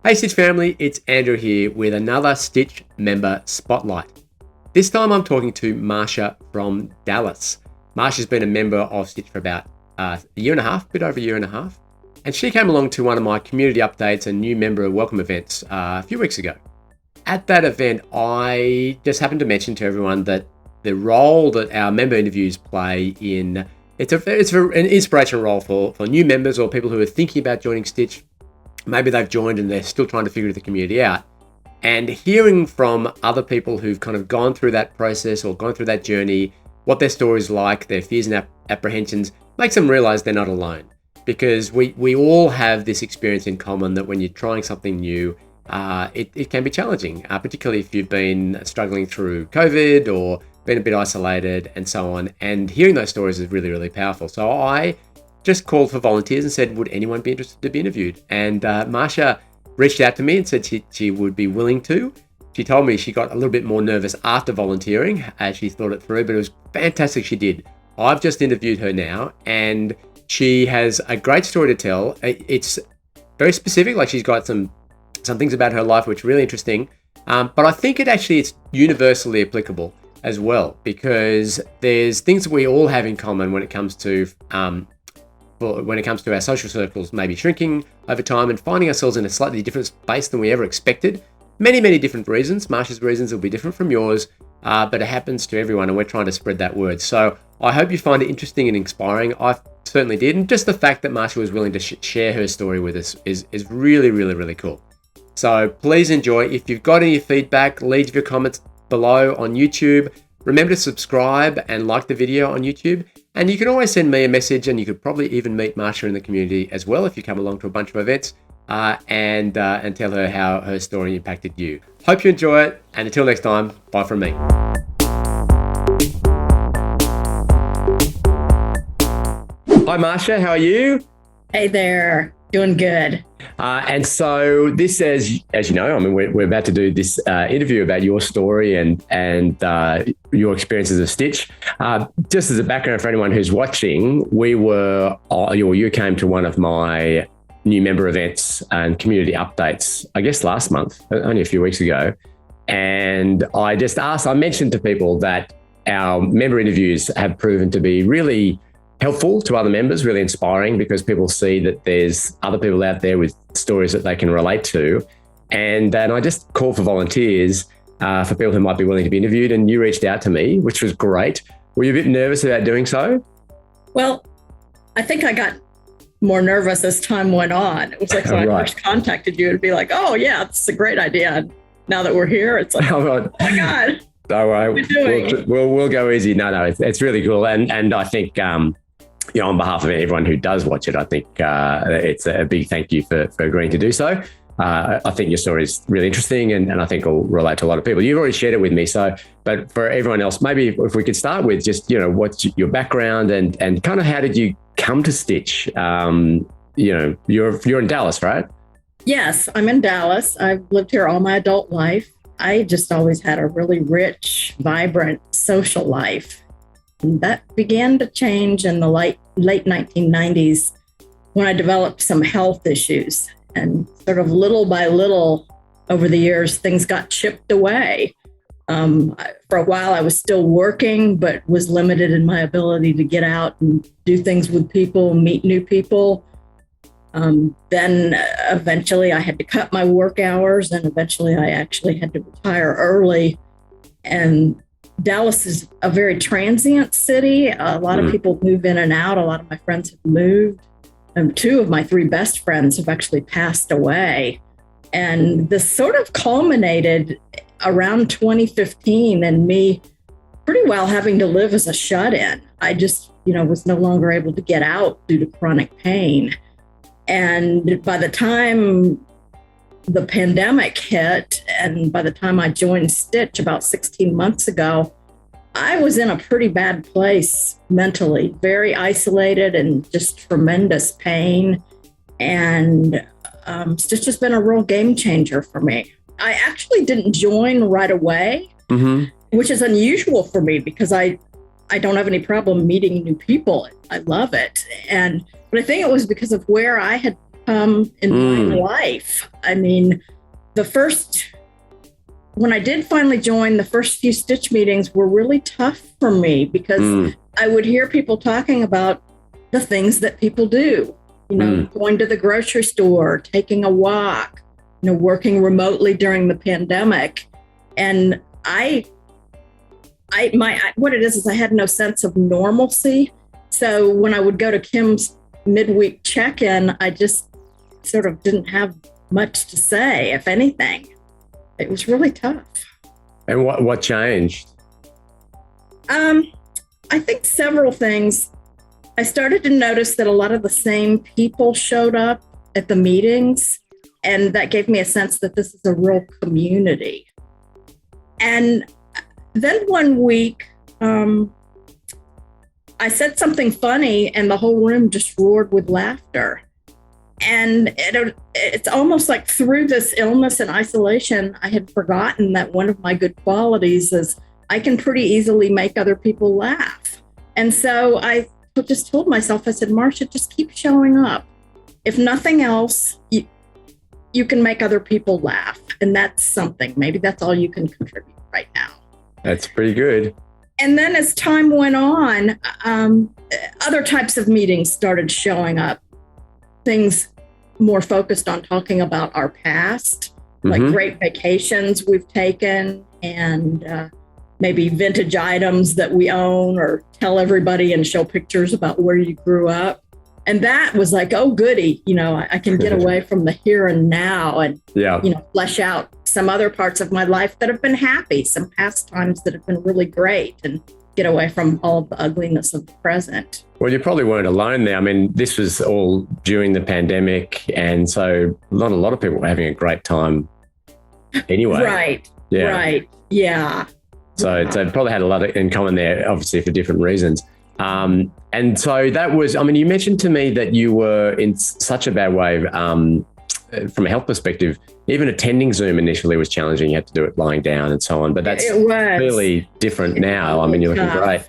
Hey Stitch family, it's Andrew here with another Stitch member spotlight. This time I'm talking to Marcia from Dallas. Marcia's been a member of Stitch for about a year and a half, a bit over a year and a half. And she came along to one of my community updates and new member welcome events a few weeks ago. At that event, I just happened to mention to everyone that the role that our member interviews play it's an inspirational role for new members or people who are thinking about joining Stitch. Maybe they've joined and they're still trying to figure the community out. And hearing from other people who've kind of gone through that process or gone through that journey, what their story's like, their fears and apprehensions, makes them realize they're not alone. Because we all have this experience in common that when you're trying something new, it can be challenging, particularly if you've been struggling through COVID or been a bit isolated and so on. And hearing those stories is really, really powerful. So I just called for volunteers and said, would anyone be interested to be interviewed? And Marcia reached out to me and said she would be willing to. She told me she got a little bit more nervous after volunteering as she thought it through, but it was fantastic she did. I've just interviewed her now and she has a great story to tell. It's very specific, like she's got some things about her life which are really interesting, but I think it's universally applicable as well, because there's things that we all have in common when it comes to our social circles maybe shrinking over time and finding ourselves in a slightly different space than we ever expected. Many, many different reasons. Marcia's reasons will be different from yours, but it happens to everyone and we're trying to spread that word. So I hope you find it interesting and inspiring. I certainly did. And just the fact that Marcia was willing to share her story with us is really, really, really cool. So please enjoy. If you've got any feedback, leave your comments below on YouTube. Remember to subscribe and like the video on YouTube. And you can always send me a message, and you could probably even meet Marcia in the community as well if you come along to a bunch of events and tell her how her story impacted you. Hope you enjoy it. And until next time, bye from me. Hi, Marcia. How are you? Hey there. Doing good. And so this, as you know, I mean, we're about to do this interview about your story and your experience as a Stitch. Just as a background for anyone who's watching, you came to one of my new member events and community updates, I guess last month, only a few weeks ago. And I mentioned to people that our member interviews have proven to be really helpful to other members, really inspiring, because people see that there's other people out there with stories that they can relate to. And I just called for volunteers for people who might be willing to be interviewed. And you reached out to me, which was great. Were you a bit nervous about doing so? Well, I think I got more nervous as time went on. It was like when I first contacted you, it'd be like, oh yeah, it's a great idea. And now that we're here, it's like, oh my God. All right, we'll go easy. No, it's really cool. And I think, on behalf of everyone who does watch it, I think it's a big thank you for agreeing to do so. I think your story is really interesting and I think will relate to a lot of people. You've already shared it with me, but for everyone else, maybe if we could start with just, what's your background and kind of how did you come to Stitch? You're in Dallas, right? Yes, I'm in Dallas. I've lived here all my adult life. I just always had a really rich, vibrant social life. And that began to change in the late 1990s when I developed some health issues. And sort of little by little over the years, things got chipped away. For a while, I was still working, but was limited in my ability to get out and do things with people, meet new people. Then eventually I had to cut my work hours, and eventually I actually had to retire early. And Dallas is a very transient city. A lot of people move in and out. A lot of my friends have moved. Two of my three best friends have actually passed away. And this sort of culminated around 2015 and me pretty well having to live as a shut-in. I just, was no longer able to get out due to chronic pain. And by the time the pandemic hit, and by the time I joined Stitch about 16 months ago, I was in a pretty bad place mentally, very isolated and just tremendous pain. And Stitch has been a real game changer for me. I actually didn't join right away, which is unusual for me because I don't have any problem meeting new people. I love it. But I think it was because of where I had come in my life. I mean, when I did finally join, the first few Stitch meetings were really tough for me because I would hear people talking about the things that people do, going to the grocery store, taking a walk, working remotely during the pandemic. And what it is I had no sense of normalcy. So when I would go to Kim's midweek check-in, I just sort of didn't have much to say, if anything. It was really tough. And what changed? I think several things. I started to notice that a lot of the same people showed up at the meetings, and that gave me a sense that this is a real community. And then one week, I said something funny and the whole room just roared with laughter. And it's almost like through this illness and isolation, I had forgotten that one of my good qualities is I can pretty easily make other people laugh. And so I just told myself, I said, Marcia, just keep showing up. If nothing else, you can make other people laugh. And that's something. Maybe that's all you can contribute right now. That's pretty good. And then as time went on, other types of meetings started showing up. Things more focused on talking about our past, like great vacations we've taken and maybe vintage items that we own, or tell everybody and show pictures about where you grew up. And that was like, oh, goody, I can get away from the here and now and, flesh out some other parts of my life that have been happy, some past times that have been really great, and get away from all of the ugliness of the present. Well, you probably weren't alone there. I mean, this was all during the pandemic, and so not a lot of people were having a great time anyway. Right. Yeah. Right. Yeah. So it probably had a lot in common there, obviously for different reasons. And so that was, you mentioned to me that you were in such a bad way from a health perspective. Even attending Zoom initially was challenging. You had to do it lying down and so on, but that's clearly different now. You're looking great.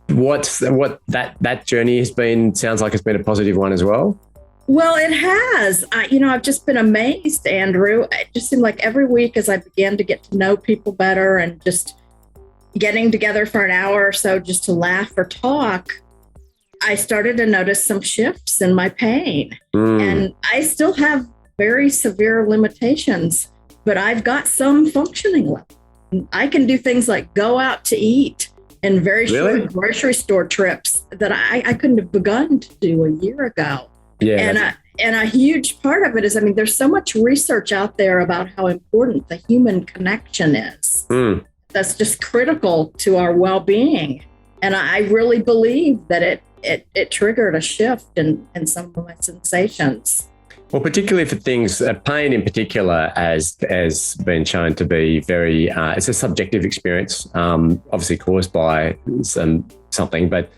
That journey has been, sounds like it's been a positive one as well. Well, it has. I've just been amazed, Andrew. It just seemed like every week as I began to get to know people better and just getting together for an hour or so just to laugh or talk, I started to notice some shifts in my pain. And I still have very severe limitations, but I've got some functioning left. I can do things like go out to eat and very short grocery store trips that I couldn't have begun to do a year ago. Yeah, and a huge part of it is, there's so much research out there about how important the human connection is. That's just critical to our well-being. And I really believe that it triggered a shift in some of my sensations. Well, particularly for things, pain in particular has been shown to be very, it's a subjective experience, obviously caused by something, but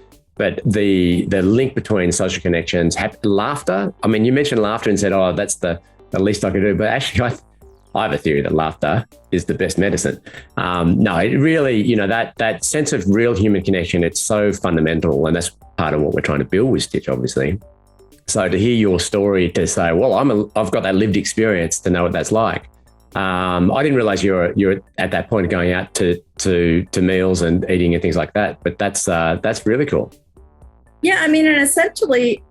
the link between social connections, laughter. You mentioned laughter and said, oh, that's the least I can do. But actually, I have a theory that laughter is the best medicine. No, it really, that sense of real human connection, it's so fundamental. And that's part of what we're trying to build with Stitch, obviously. So to hear your story, to say, well, I've got that lived experience to know what that's like. I didn't realize you're at that point of going out to meals and eating and things like that. But that's really cool. Yeah, and essentially,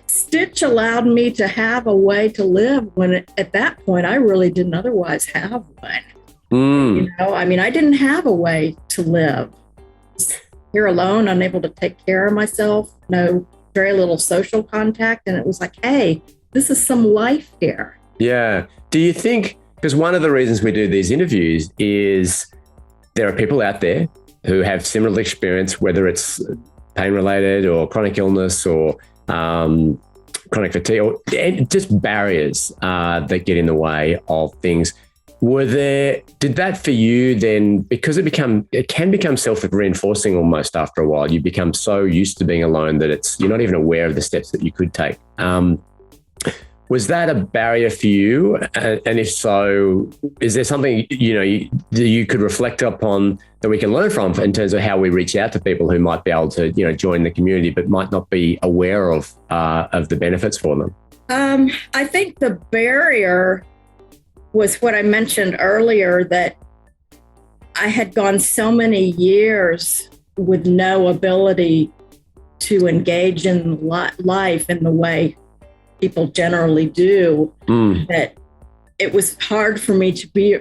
Stitch allowed me to have a way to live when at that point I really didn't otherwise have one. I didn't have a way to live. Here alone, unable to take care of myself, very little social contact. And it was like, hey, this is some life here. Yeah. Do you think, because one of the reasons we do these interviews is there are people out there who have similar experience, whether it's pain-related or chronic illness or chronic fatigue, or just barriers that get in the way of things. Did that for you then, because it can become self-reinforcing almost after a while, you become so used to being alone that you're not even aware of the steps that you could take. Was that a barrier for you? And if so, is there something, that you could reflect upon that we can learn from in terms of how we reach out to people who might be able to, join the community, but might not be aware of the benefits for them? I think the barrier was what I mentioned earlier, that I had gone so many years with no ability to engage in life in the way people generally do, that it was hard for me to be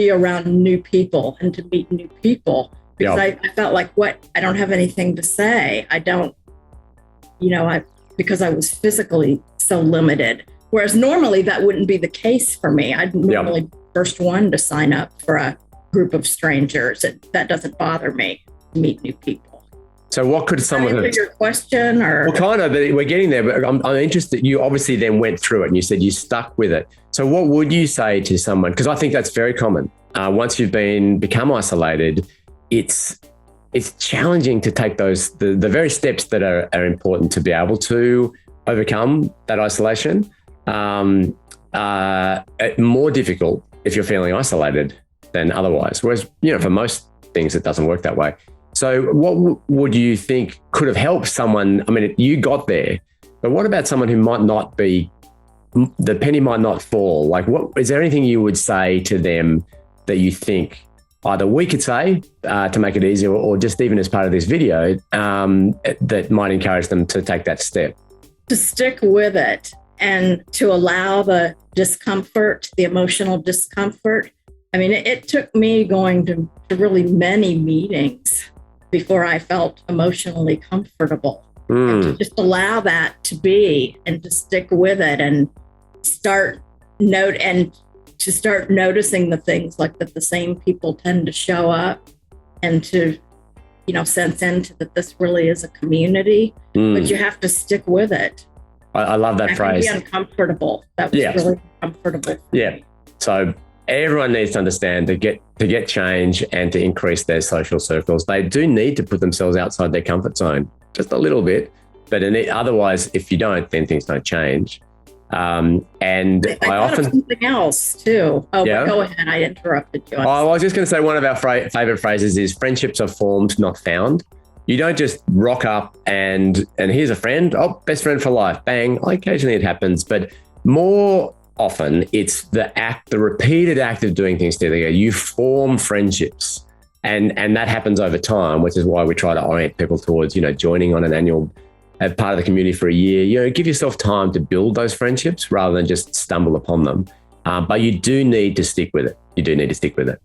around new people and to meet new people, because I felt like, I don't have anything to say. I don't, because I was physically so limited. Whereas normally that wouldn't be the case for me. I'd normally be the first one to sign up for a group of strangers. That doesn't bother me to meet new people. So what could someone answer your question? Or well, kind of, but we're getting there. But I'm interested. You obviously then went through it, and you said you stuck with it. So what would you say to someone? Because I think that's very common. Once you've become isolated, it's challenging to take the very steps that are important to be able to overcome that isolation. More difficult if you're feeling isolated than otherwise. Whereas, for most things, it doesn't work that way. So what would you think could have helped someone? I mean, you got there, but what about someone who might not be, the penny might not fall? Like, is there anything you would say to them that you think either we could say to make it easier, or just even as part of this video, that might encourage them to take that step? To stick with it and to allow the discomfort, the emotional discomfort. I mean, it took me going to really many meetings before I felt emotionally comfortable. And to just allow that to be, and to stick with it, and start noticing the things like that the same people tend to show up, and to, sense into that this really is a community, but you have to stick with it. I love that phrase. Be uncomfortable. That was really uncomfortable. Yeah. So everyone needs to understand to get change and to increase their social circles, they do need to put themselves outside their comfort zone just a little bit. But otherwise, if you don't, then things don't change. And I often something else too. Oh, yeah? Go ahead. I interrupted you. I was just going to say one of our favorite phrases is friendships are formed, not found. You don't just rock up and here's a friend. Oh, best friend for life. Bang. Occasionally it happens, but more often it's the repeated act of doing things together. You form friendships, and that happens over time, which is why we try to orient people towards, joining on an annual part of the community for a year. Give yourself time to build those friendships rather than just stumble upon them. But you do need to stick with it.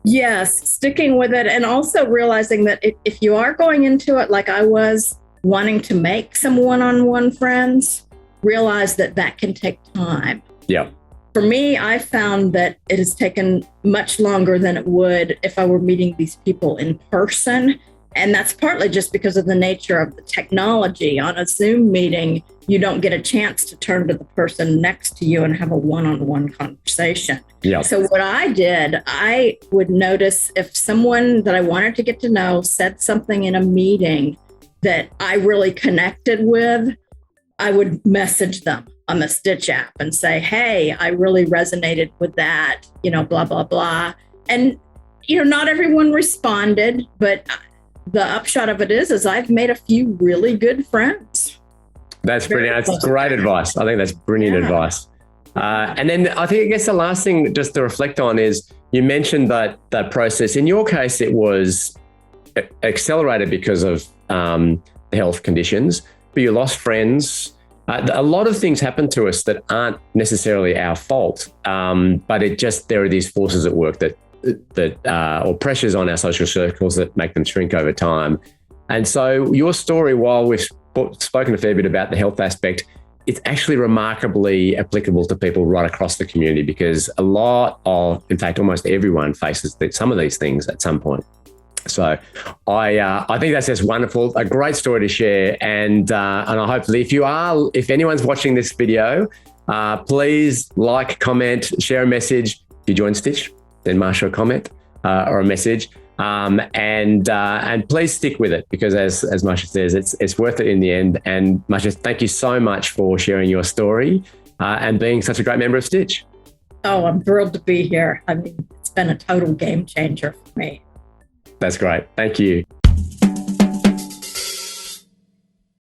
Yes, sticking with it, and also realizing that if you are going into it like I was, wanting to make some one-on-one friends, realize that can take time. Yeah. For me, I found that it has taken much longer than it would if I were meeting these people in person. And that's partly just because of the nature of the technology. On a Zoom meeting, you don't get a chance to turn to the person next to you and have a one-on-one conversation. Yeah. So what I did, I would notice if someone that I wanted to get to know said something in a meeting that I really connected with, I would message them on the Stitch app and say, hey, I really resonated with that, blah, blah, blah. And, not everyone responded, but the upshot of it is I've made a few really good friends. That's brilliant. That's great advice. I think that's brilliant advice. And then I guess the last thing just to reflect on is you mentioned that process. In your case, it was accelerated because of the health conditions, but you lost friends. A lot of things happen to us that aren't necessarily our fault, but there are these forces at work that or pressures on our social circles that make them shrink over time. And so your story, while we've spoken a fair bit about the health aspect, it's actually remarkably applicable to people right across the community, because in fact, almost everyone faces some of these things at some point. So I think that's just wonderful, a great story to share. And I hopefully, if anyone's watching this video, please like, comment, share a message. If you join Stitch, then Marcia a comment or a message. And please stick with it, because as Marcia says, it's worth it in the end. And Marcia, thank you so much for sharing your story and being such a great member of Stitch. Oh, I'm thrilled to be here. I mean, it's been a total game changer for me. That's great. Thank you.